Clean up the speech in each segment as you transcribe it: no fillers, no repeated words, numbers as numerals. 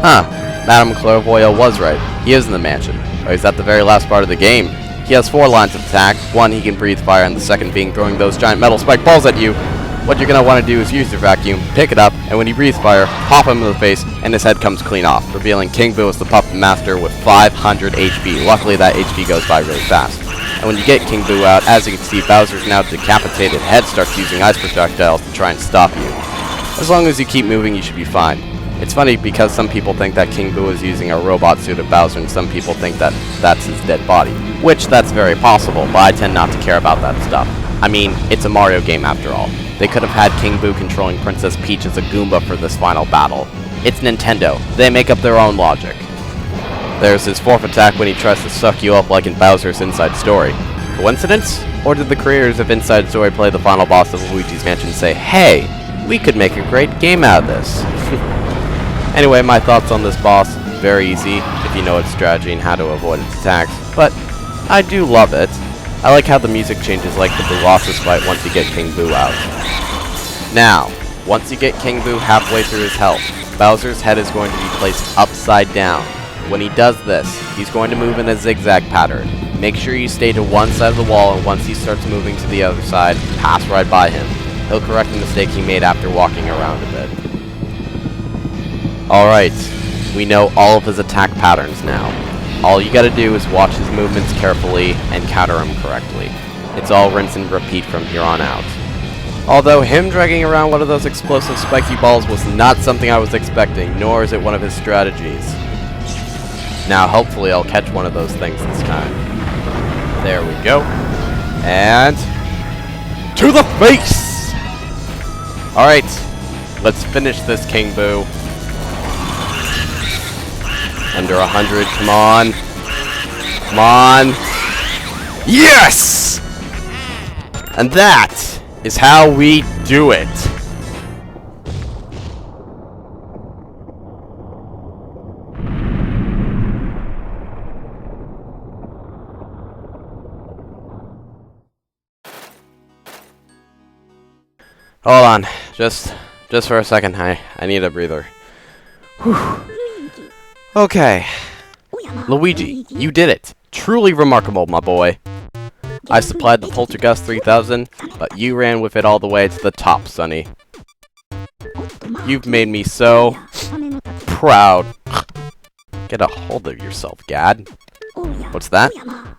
Huh, Madame Clairvoyant was right. He is in the mansion. Or he's at the very last part of the game. He has 4 lines of attack. One, he can breathe fire, and the second being throwing those giant metal spike balls at you. What you're going to want to do is use your vacuum, pick it up, and when he breathes fire, pop him in the face, and his head comes clean off, revealing King Boo as the puppet master with 500 HP. Luckily, that HP goes by really fast. And when you get King Boo out, as you can see, Bowser's now decapitated head starts using ice projectiles to try and stop you. As long as you keep moving, you should be fine. It's funny because some people think that King Boo is using a robot suit of Bowser, and some people think that that's his dead body. Which, that's very possible, but I tend not to care about that stuff. I mean, it's a Mario game after all. They could have had King Boo controlling Princess Peach as a Goomba for this final battle. It's Nintendo. They make up their own logic. There's his 4th attack when he tries to suck you up like in Bowser's Inside Story. Coincidence? Or did the creators of Inside Story play the final boss of Luigi's Mansion and say, hey, we could make a great game out of this? Anyway, my thoughts on this boss, very easy if you know its strategy and how to avoid its attacks, but I do love it. I like how the music changes like the Colossus fight once you get King Boo out. Now, once you get King Boo halfway through his health, Bowser's head is going to be placed upside down. When he does this, he's going to move in a zigzag pattern. Make sure you stay to one side of the wall, and once he starts moving to the other side, pass right by him. He'll correct the mistake he made after walking around a bit. Alright, we know all of his attack patterns now. All you gotta do is watch his movements carefully and counter him correctly. It's all rinse and repeat from here on out. Although him dragging around one of those explosive spiky balls was not something I was expecting, nor is it one of his strategies. Now hopefully I'll catch one of those things this time. There we go. And to the face! Alright, let's finish this King Boo. Under 100, come on. Come on. Yes! And that is how we do it. Hold on, just for a second. I need a breather. Whew. Okay. Luigi, you did it. Truly remarkable, my boy. I supplied the Poltergust 3000, but you ran with it all the way to the top, Sonny. You've made me so proud. Get a hold of yourself, Gad. What's that?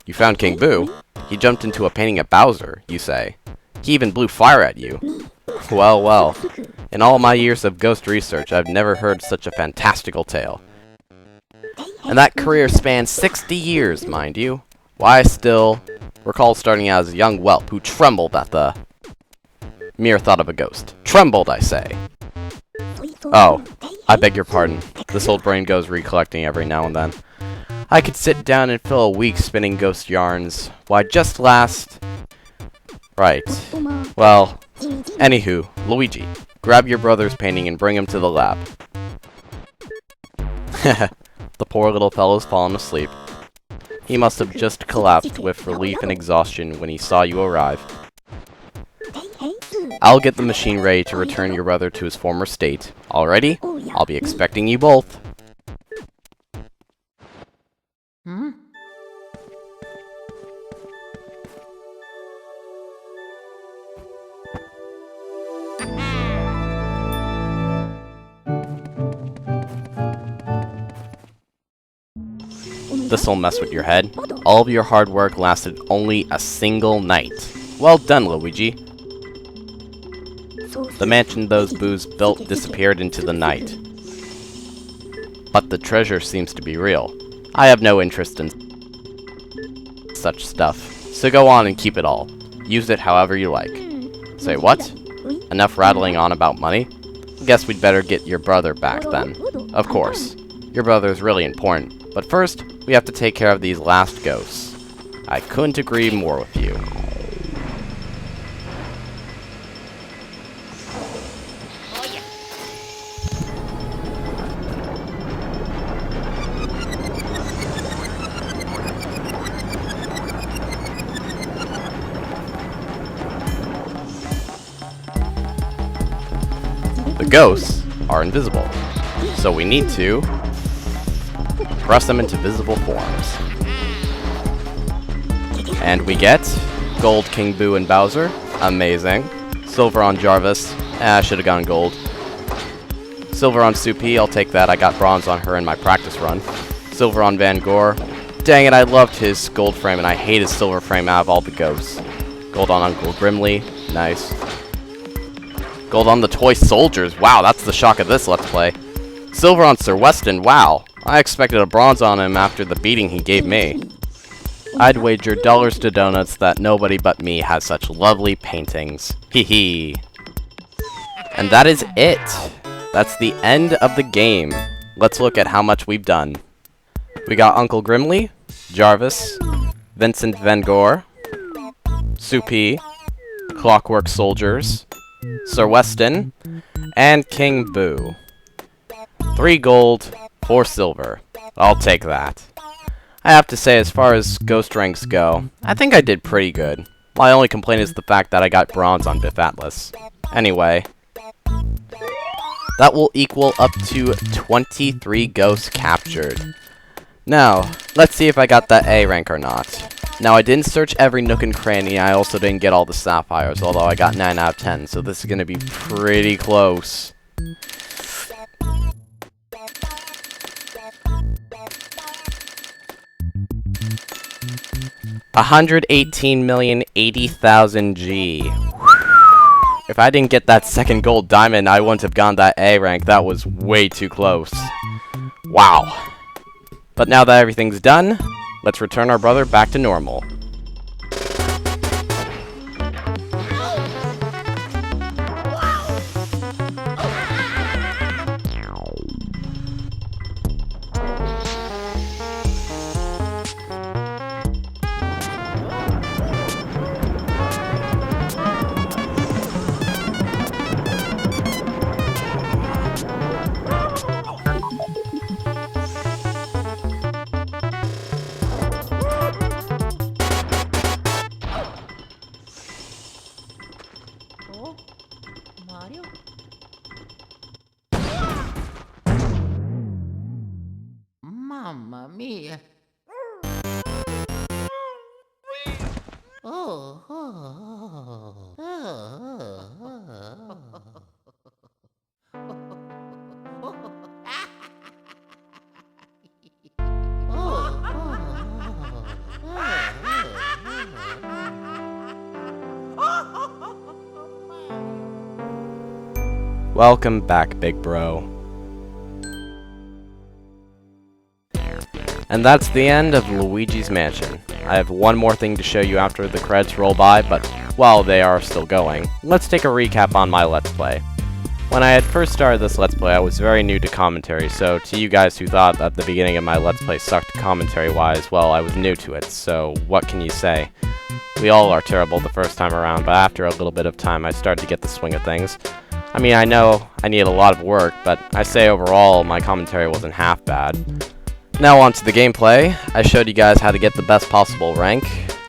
You found King Boo? He jumped into a painting of Bowser, you say. He even blew fire at you. Well, well. In all my years of ghost research, I've never heard such a fantastical tale. And that career spanned 60 years, mind you. Why, I still recall starting out as a young whelp who trembled at the mere thought of a ghost. Trembled, I say. Oh, I beg your pardon. This old brain goes recollecting every now and then. I could sit down and fill a week spinning ghost yarns. Why, just last... Right. Well, anywho, Luigi, grab your brother's painting and bring him to the lab. The poor little fellow's fallen asleep. He must have just collapsed with relief and exhaustion when he saw you arrive. I'll get the machine ready to return your brother to his former state. Alrighty? I'll be expecting you both. This'll mess with your head. All of your hard work lasted only a single night. Well done, Luigi. The mansion those boos built disappeared into the night. But the treasure seems to be real. I have no interest in such stuff, so go on and keep it all. Use it however you like. Say what? Enough rattling on about money? Guess we'd better get your brother back then. Of course. Your brother's really important, but first, we have to take care of these last ghosts. I couldn't agree more with you. The ghosts are invisible, so we need to compress them into visible forms. And we get gold King Boo and Bowser. Amazing. Silver on Jarvis. I should have gone gold. Silver on Soupy, I'll take that. I got bronze on her in my practice run. Silver on Van Gore. Dang it, I loved his gold frame, and I hate his silver frame out of all the ghosts. Gold on Uncle Grimly. Nice. Gold on the Toy Soldiers. Wow, that's the shock of this Let's Play. Silver on Sir Weston. Wow. I expected a bronze on him after the beating he gave me. I'd wager dollars to donuts that nobody but me has such lovely paintings. Hee hee. And that is it. That's the end of the game. Let's look at how much we've done. We got Uncle Grimly, Jarvis, Vincent Van Gore, Soupy, Clockwork Soldiers, Sir Weston, and King Boo. 3 gold, 4 silver. I'll take that. I have to say, as far as ghost ranks go, I think I did pretty good. My only complaint is the fact that I got bronze on Biff Atlas. Anyway, that will equal up to 23 ghosts captured. Now, let's see if I got that A rank or not. Now, I didn't search every nook and cranny. I also didn't get all the sapphires, although I got 9 out of 10, so this is going to be pretty close. $118,080,000 G. If I didn't get that second gold diamond, I wouldn't have gone that A rank. That was way too close. Wow. But now that everything's done, let's return our brother back to normal. Mario? Mamma mia. Oh, oh, Welcome back, big bro. And that's the end of Luigi's Mansion. I have one more thing to show you after the credits roll by, but while they are still going, let's take a recap on my Let's Play. When I had first started this Let's Play, I was very new to commentary, so to you guys who thought that the beginning of my Let's Play sucked commentary-wise, well, I was new to it, so what can you say? We all are terrible the first time around, but after a little bit of time, I started to get the swing of things. I mean, I know I need a lot of work, but I say overall, my commentary wasn't half bad. Now on to the gameplay. I showed you guys how to get the best possible rank.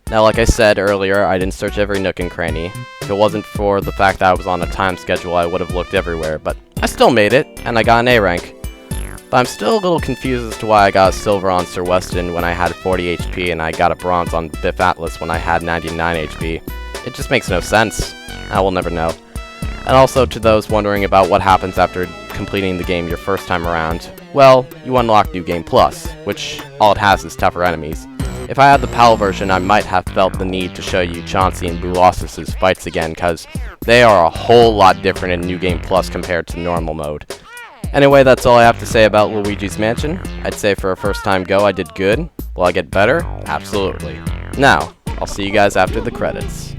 Now, like I said earlier, I didn't search every nook and cranny. If it wasn't for the fact that I was on a time schedule, I would have looked everywhere, but I still made it, and I got an A rank. But I'm still a little confused as to why I got a silver on Sir Weston when I had 40 HP, and I got a bronze on Biff Atlas when I had 99 HP. It just makes no sense. I will never know. And also to those wondering about what happens after completing the game your first time around, well, you unlock New Game Plus, which all it has is tougher enemies. If I had the PAL version, I might have felt the need to show you Chauncey and Boolossus' fights again, cause they are a whole lot different in New Game Plus compared to normal mode. Anyway, that's all I have to say about Luigi's Mansion. I'd say for a first time go, I did good. Will I get better? Absolutely. Now, I'll see you guys after the credits.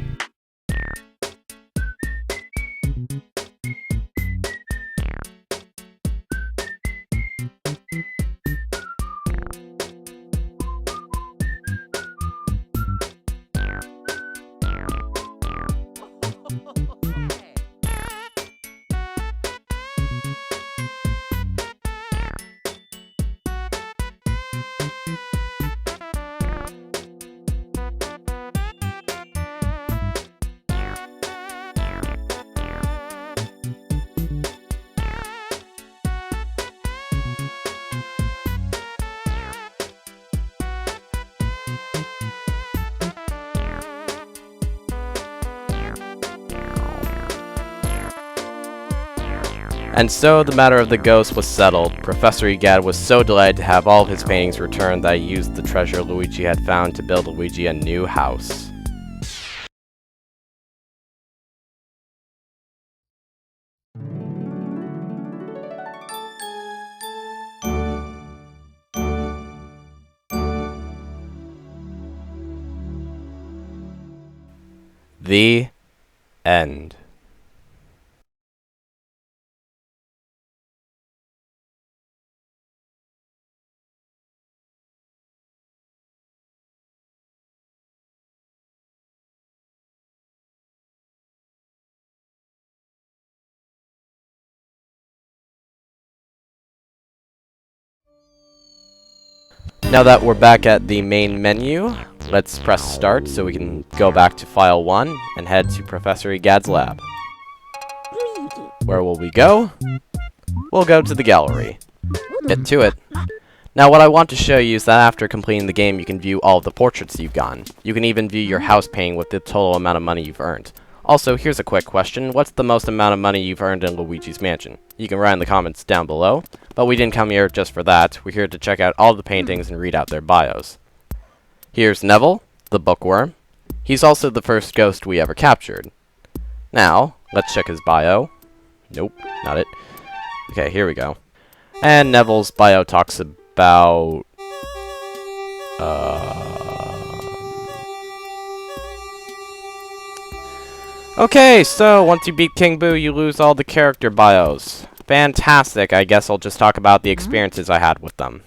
And so the matter of the ghost was settled. Professor Egad was so delighted to have all of his paintings returned that he used the treasure Luigi had found to build Luigi a new house. The end. Now that we're back at the main menu, let's press start so we can go back to file 1 and head to Professor Egad's lab. Where will we go? We'll go to the gallery. Get to it. Now what I want to show you is that after completing the game you can view all of the portraits you've gotten. You can even view your house painting with the total amount of money you've earned. Also, here's a quick question. What's the most amount of money you've earned in Luigi's Mansion? You can write in the comments down below. But we didn't come here just for that. We're here to check out all the paintings and read out their bios. Here's Neville, the bookworm. He's also the first ghost we ever captured. Now, let's check his bio. Nope, not it. Okay, here we go. And Neville's bio talks about... Okay, so once you beat King Boo, you lose all the character bios. Fantastic, I guess I'll just talk about the experiences I had with them.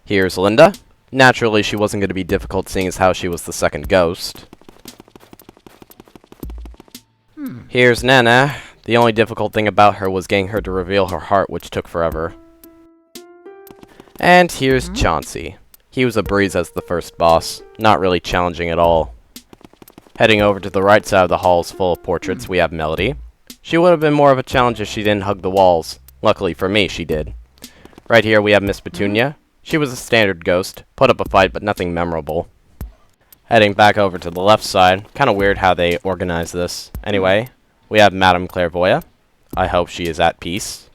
Here's Linda. Naturally, she wasn't going to be difficult seeing as how she was the second ghost. Here's Nana. The only difficult thing about her was getting her to reveal her heart, which took forever. And here's Chauncey. He was a breeze as the first boss, not really challenging at all. Heading over to the right side of the halls full of portraits, we have Melody. She would have been more of a challenge if she didn't hug the walls. Luckily for me, she did. Right here we have Miss Petunia. She was a standard ghost, put up a fight, but nothing memorable. Heading back over to the left side, kinda weird how they organize this. Anyway, we have Madame Clairvoya. I hope she is at peace.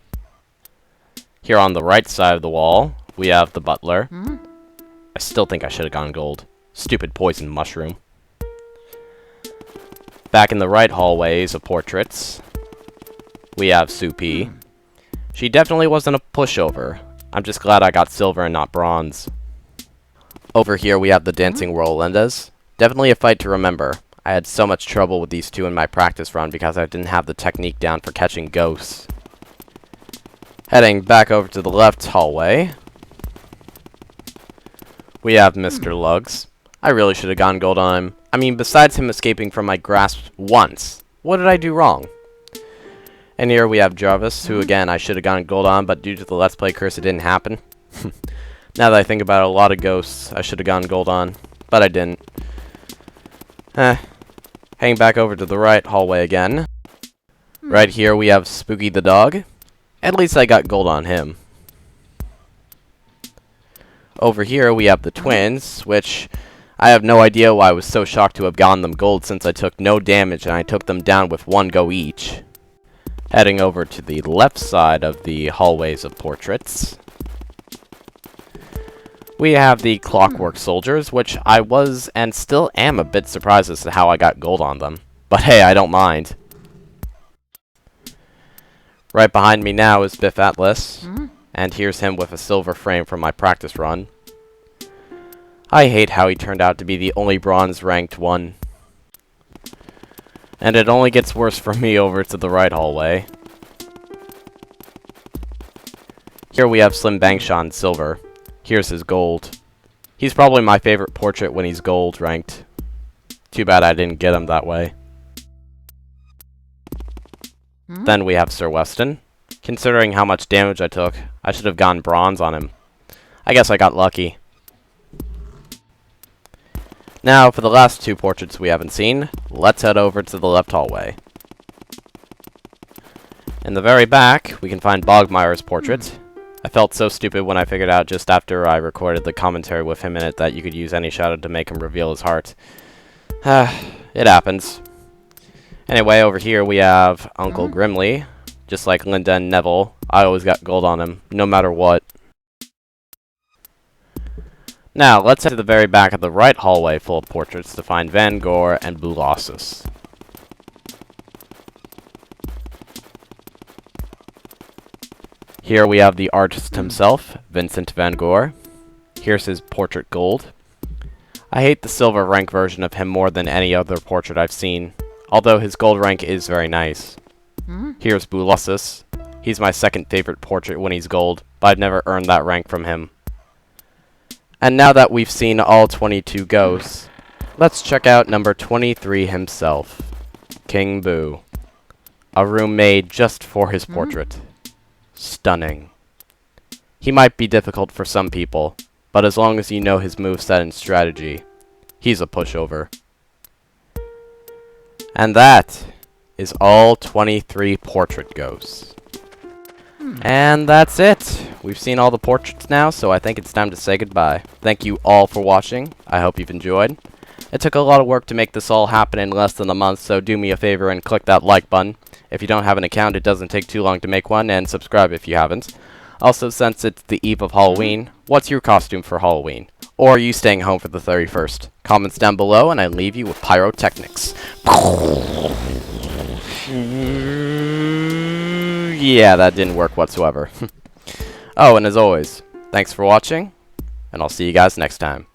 Here on the right side of the wall, we have the butler. I still think I should have gone gold. Stupid poison mushroom. Back in the right hallways of portraits, we have Soupy. She definitely wasn't a pushover. I'm just glad I got silver and not bronze. Over here we have the Dancing Rolindas. Definitely a fight to remember. I had so much trouble with these two in my practice run because I didn't have the technique down for catching ghosts. Heading back over to the left hallway, we have Mr. Lugs. I really should have gone gold on him. I mean, besides him escaping from my grasp once, what did I do wrong? And here we have Jarvis, who again I should have gone gold on, but due to the Let's Play curse it didn't happen. Now that I think about it, a lot of ghosts I should have gone gold on, but I didn't. Heading back over to the right hallway again. Right here we have Spooky the dog. At least I got gold on him. Over here we have the twins, which I have no idea why I was so shocked to have gotten them gold since I took no damage and I took them down with one go each. Heading over to the left side of the hallways of portraits, we have the Clockwork Soldiers, which I was and still am a bit surprised as to how I got gold on them. But hey, I don't mind. Right behind me now is Biff Atlas, and here's him with a silver frame from my practice run. I hate how he turned out to be the only bronze ranked one. And it only gets worse for me over to the right hallway. Here we have Slim Bangshaw silver. Here's his gold. He's probably my favorite portrait when he's gold ranked. Too bad I didn't get him that way. Then we have Sir Weston. Considering how much damage I took, I should have gone bronze on him. I guess I got lucky. Now, for the last two portraits we haven't seen, let's head over to the left hallway. In the very back, we can find Bogmire's portrait. I felt so stupid when I figured out just after I recorded the commentary with him in it that you could use any shadow to make him reveal his heart. It happens. Anyway, over here we have Uncle Grimly, Just like Linda and Neville, I always got gold on him, no matter what. Now, let's head to the very back of the right hallway full of portraits to find Van Gogh and Bulassus. Here we have the artist himself, Vincent van Gogh. Here's his portrait gold. I hate the silver rank version of him more than any other portrait I've seen, although his gold rank is very nice. Here's Bulassus. He's my second favorite portrait when he's gold, but I've never earned that rank from him. And now that we've seen all 22 ghosts, let's check out number 23 himself, King Boo. A room made just for his portrait. Stunning. He might be difficult for some people, but as long as you know his moveset and strategy, he's a pushover. And that is all 23 portrait ghosts. And that's it. We've seen all the portraits now, so I think it's time to say goodbye. Thank you all for watching. I hope you've enjoyed. It took a lot of work to make this all happen in less than a month, so do me a favor and click that like button. If you don't have an account, it doesn't take too long to make one, and subscribe if you haven't. Also, since it's the eve of Halloween, what's your costume for Halloween? Or are you staying home for the 31st? Comments down below, and I leave you with pyrotechnics. Yeah, that didn't work whatsoever. Oh, and as always, thanks for watching, and I'll see you guys next time.